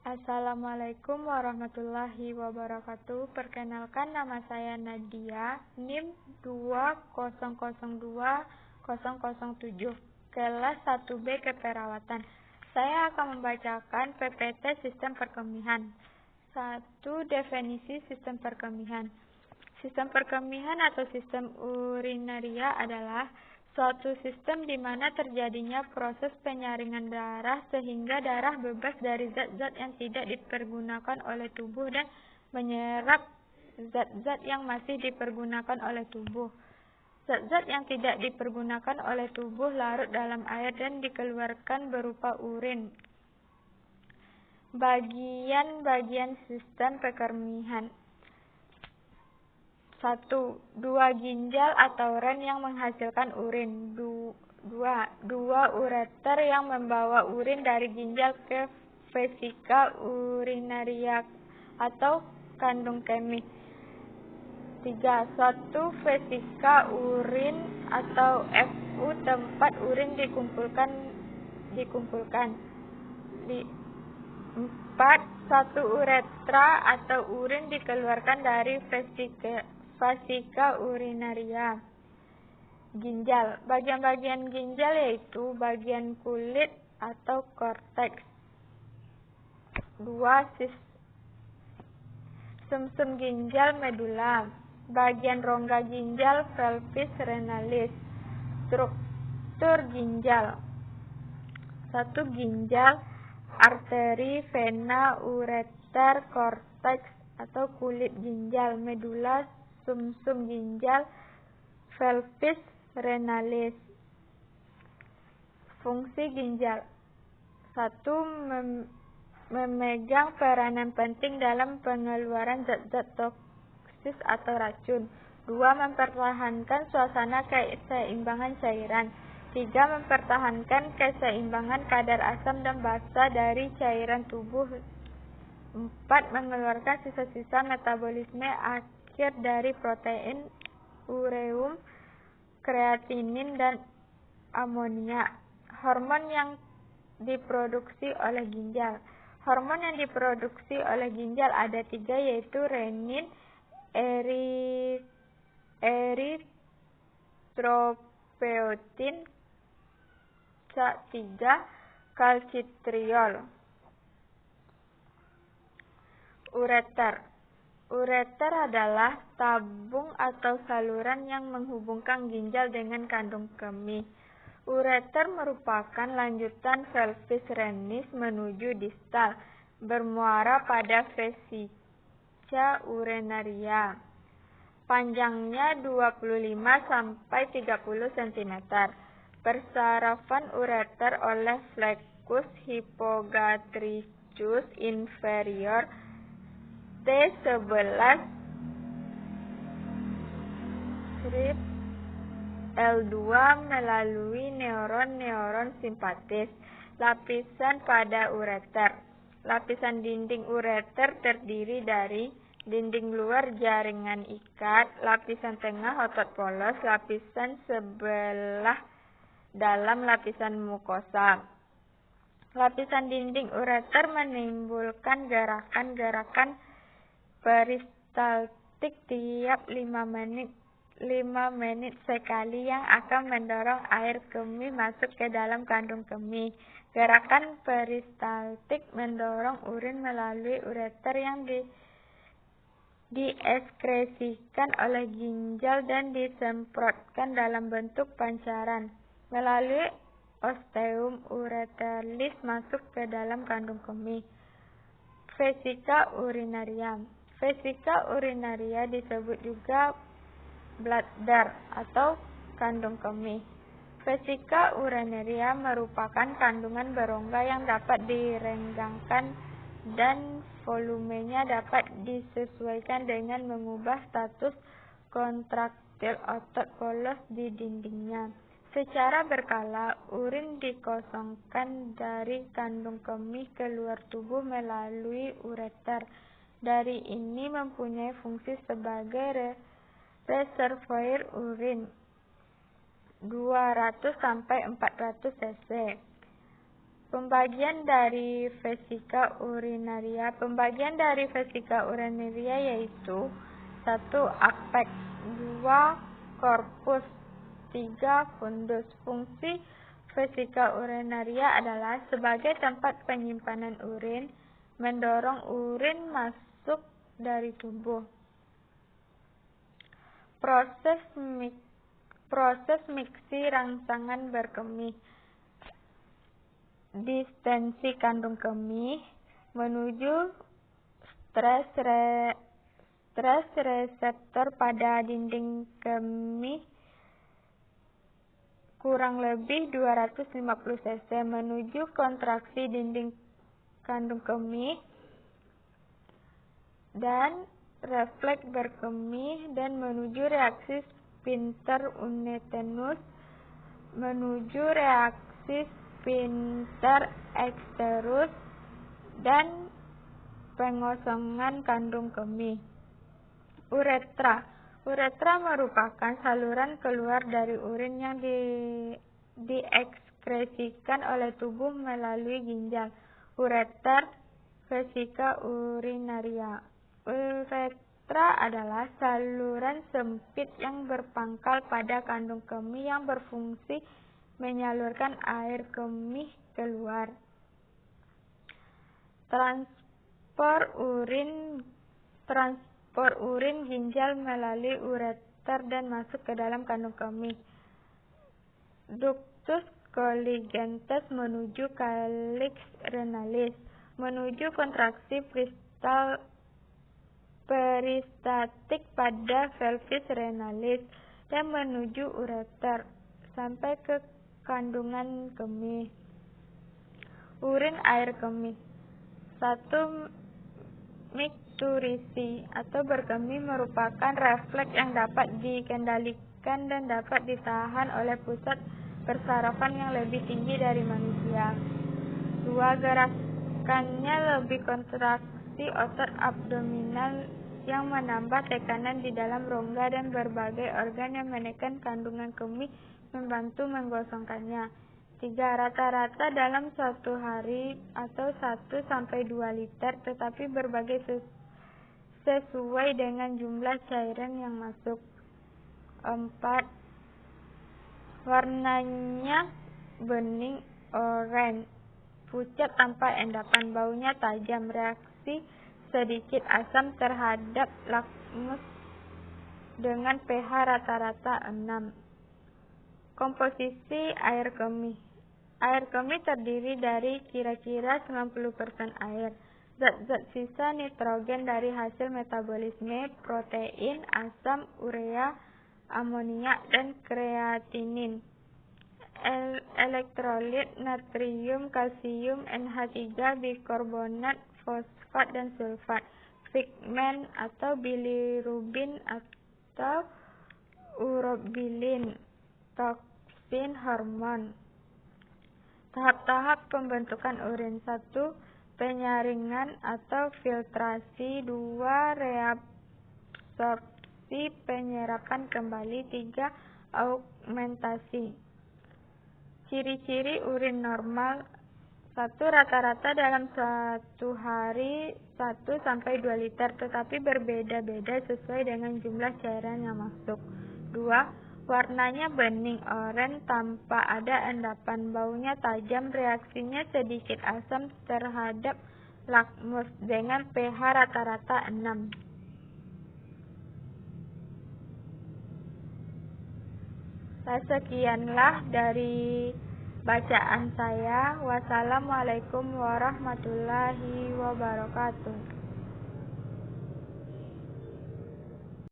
Assalamualaikum warahmatullahi wabarakatuh. Perkenalkan, nama saya Nadia, NIM 2002007, kelas 1B Keperawatan. Saya akan membacakan PPT Sistem Perkemihan. 1. Definisi sistem perkemihan. Sistem perkemihan atau sistem urinaria adalah suatu sistem di mana terjadinya proses penyaringan darah sehingga darah bebas dari zat-zat yang tidak dipergunakan oleh tubuh dan menyerap zat-zat yang masih dipergunakan oleh tubuh. Zat-zat yang tidak dipergunakan oleh tubuh larut dalam air dan dikeluarkan berupa urin. Bagian-bagian sistem perkemihan. 1. Dua ginjal atau ren yang menghasilkan urin. 2. Dua ureter yang membawa urin dari ginjal ke vesika urinaria atau kandung kemih. 3. Suatu vesika urin atau FU tempat urin dikumpulkan. 4. Suatu uretra atau urin dikeluarkan dari vesika urinaria. Ginjal. Bagian-bagian ginjal yaitu bagian kulit atau korteks. 2. Sumsum ginjal medula. Bagian rongga ginjal pelvis renalis. Struktur ginjal. 1. Ginjal, arteri, vena, ureter, korteks atau kulit ginjal, medula, sumsum ginjal, pelvis renalis. Fungsi ginjal. 1. Memegang peranan penting dalam pengeluaran zat-zat toksis atau racun. 2. Mempertahankan suasana keseimbangan cairan. 3. Mempertahankan keseimbangan kadar asam dan basa dari cairan tubuh. 4. Mengeluarkan sisa-sisa metabolisme akhir dari protein, ureum, kreatinin, dan amonia. Hormon yang diproduksi oleh ginjal. Hormon yang diproduksi oleh ginjal ada 3, yaitu renin, eritropoietin, 3. Kalsitriol. Ureter. Ureter adalah tabung atau saluran yang menghubungkan ginjal dengan kandung kemih. Ureter merupakan lanjutan pelvis renis menuju distal, bermuara pada vesika urinaria. Panjangnya 25-30 cm. Persarafan ureter oleh flekus hypogastricus inferior T11 strip L2 melalui neuron simpatis. Lapisan pada ureter. Lapisan dinding ureter terdiri dari dinding luar jaringan ikat, lapisan tengah otot polos, lapisan sebelah dalam lapisan mukosa. Lapisan dinding ureter menimbulkan gerakan-gerakan peristaltik tiap 5 menit sekali yang akan mendorong air kemih masuk ke dalam kandung kemih. Gerakan peristaltik mendorong urin melalui ureter yang dieskresikan oleh ginjal dan disemprotkan dalam bentuk pancaran melalui osteum ureterlis masuk ke dalam kandung kemih. Vesika urinaria. Vesika urinaria disebut juga bladder atau kandung kemih. Vesika urinaria merupakan kandungan berongga yang dapat direnggangkan dan volumenya dapat disesuaikan dengan mengubah status kontraktil otot polos di dindingnya. Secara berkala, urin dikosongkan dari kandung kemih keluar tubuh melalui ureter. Dari ini mempunyai fungsi sebagai reservoir urin 200-400 cc. Pembagian dari vesika urinaria. Pembagian dari vesika urinaria yaitu 1. Apeks, 2. Korpus, 3. Fundus. Fungsi vesika urinaria adalah sebagai tempat penyimpanan urin, mendorong urin masuk dari tubuh. Proses miksi rangsangan berkemih. Distensi kandung kemih menuju stres reseptor pada dinding kemih kurang lebih 250 cc menuju kontraksi dinding kandung kemih dan refleks berkemih dan menuju reaksi sphincter uretenus menuju reaksi sphincter exterus dan pengosongan kandung kemih. Uretra. Uretra merupakan saluran keluar dari urin yang diekskresikan oleh tubuh melalui ginjal. Ureter, vesika urinaria. Uretra adalah saluran sempit yang berpangkal pada kandung kemih yang berfungsi menyalurkan air kemih keluar. Transport urin ginjal melalui ureter dan masuk ke dalam kandung kemih. Ductus colligensum menuju calyx renalis, menuju kontraksi peristatik pada pelvis renalis dan menuju ureter sampai ke kandungan kemih. Urin air kemih. 1. Mikturisi atau berkemih merupakan refleks yang dapat dikendalikan dan dapat ditahan oleh pusat persarafan yang lebih tinggi dari manusia. 2. Gerakannya lebih kontraksi otot abdominal yang menambah tekanan di dalam rongga dan berbagai organ yang menekan kandungan kemih membantu menggosongkannya. 3. Rata-rata dalam suatu hari atau 1-2 liter, tetapi berbagai sesuai dengan jumlah cairan yang masuk. 4. Warnanya bening oranye, pucat tanpa endapan, baunya tajam, reaksi sedikit asam terhadap lakmus dengan pH rata-rata 6. Komposisi air kemih. Air kemih terdiri dari kira-kira 90% air. Zat-zat sisa nitrogen dari hasil metabolisme, protein, asam, urea, amonia, dan kreatinin. Elektrolit, natrium, kalsium, NH3, bikarbonat, fosfat, dan sulfat. Pigmen atau bilirubin atau urobilin. Toksin, hormon. Tahap-tahap pembentukan urin. 1. Penyaringan atau filtrasi. 2. Reabsorpsi, penyerapan kembali. 3. Augmentasi. Ciri-ciri urin normal. 1. Rata-rata dalam satu hari 1-2 liter, tetapi berbeda-beda sesuai dengan jumlah cairan yang masuk. 2. Warnanya bening oranye tanpa ada endapan, baunya tajam, reaksinya sedikit asam terhadap lakmus dengan pH rata-rata 6. Sekianlah dari bacaan saya. Wassalamualaikum warahmatullahi wabarakatuh.